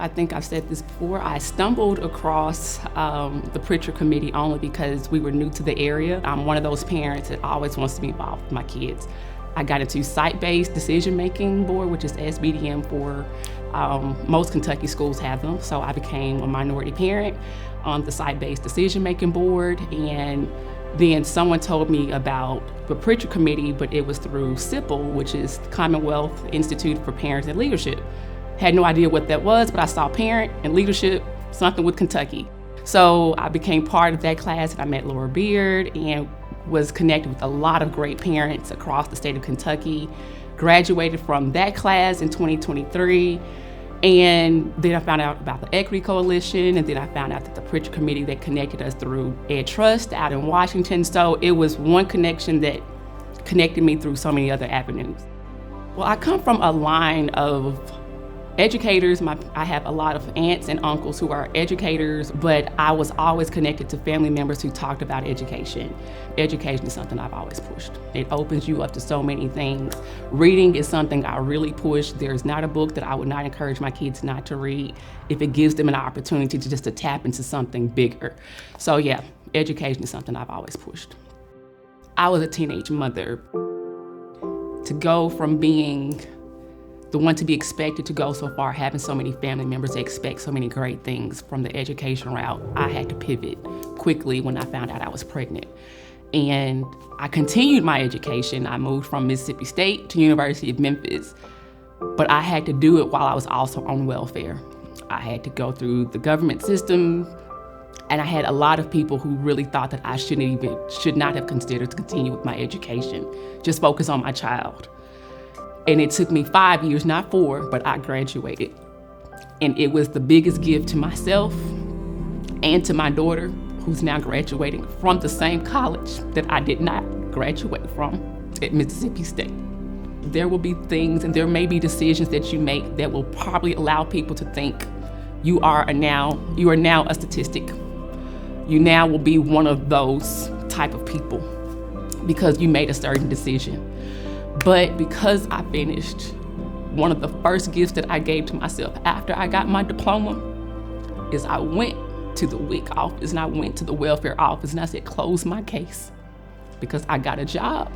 I think I've said this before, I stumbled across the Pritchard Committee only because we were new to the area. I'm one of those parents that always wants to be involved with my kids. I got into site-based decision-making board, which is SBDM for most Kentucky schools have them. So I became a minority parent on the site-based decision-making board, and then someone told me about the Pritchard Committee, but it was through CIPL, which is Commonwealth Institute for Parents and Leadership. Had no idea what that was, but I saw parent and leadership, something with Kentucky. So I became part of that class, and I met Laura Beard and was connected with a lot of great parents across the state of Kentucky. Graduated from that class in 2023. And then I found out about the Equity Coalition, and then I found out that the Pritchard Committee that connected us through Ed Trust out in Washington. So it was one connection that connected me through so many other avenues. Well, I come from a line of educators. I have a lot of aunts and uncles who are educators, but I was always connected to family members who talked about education. Education is something I've always pushed. It opens you up to so many things. Reading is something I really push. There's not a book that I would not encourage my kids not to read if it gives them an opportunity to just to tap into something bigger. So yeah, education is something I've always pushed. I was a teenage mother. To go from being the one to be expected to go so far, having so many family members that expect so many great things from the education route, I had to pivot quickly when I found out I was pregnant. And I continued my education. I moved from Mississippi State to University of Memphis, but I had to do it while I was also on welfare. I had to go through the government system, and I had a lot of people who really thought that I should not have considered to continue with my education, just focus on my child. And it took me 5 years, not 4, but I graduated. And it was the biggest gift to myself and to my daughter, who's now graduating from the same college that I did not graduate from at Mississippi State. There will be things and there may be decisions that you make that will probably allow people to think you are now a statistic. You now will be one of those type of people because you made a certain decision. But because I finished, one of the first gifts that I gave to myself after I got my diploma is I went to the WIC office and I went to the welfare office and I said, close my case because I got a job.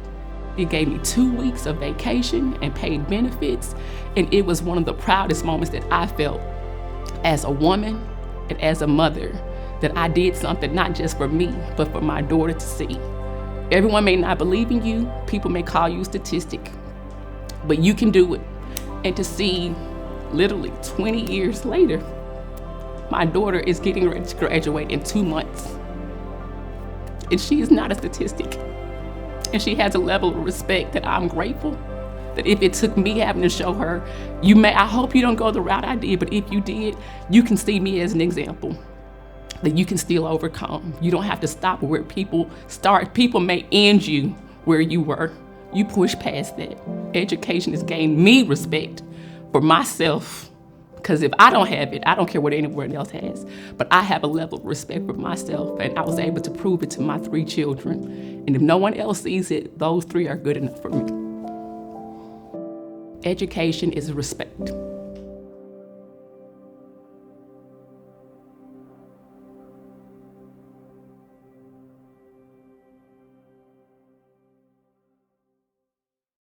It gave me 2 weeks of vacation and paid benefits. And it was one of the proudest moments that I felt as a woman and as a mother, that I did something not just for me, but for my daughter to see. Everyone may not believe in you, people may call you a statistic, but you can do it. And to see literally 20 years later, my daughter is getting ready to graduate in 2 months. And she is not a statistic. And she has a level of respect that I'm grateful that if it took me having to show her, I hope you don't go the route I did, but if you did, you can see me as an example. That you can still overcome. You don't have to stop where people start. People may end you where you were. You push past that. Education has gained me respect for myself, because if I don't have it, I don't care what anyone else has, but I have a level of respect for myself, and I was able to prove it to my 3 children. And if no one else sees it, those 3 are good enough for me. Education is respect.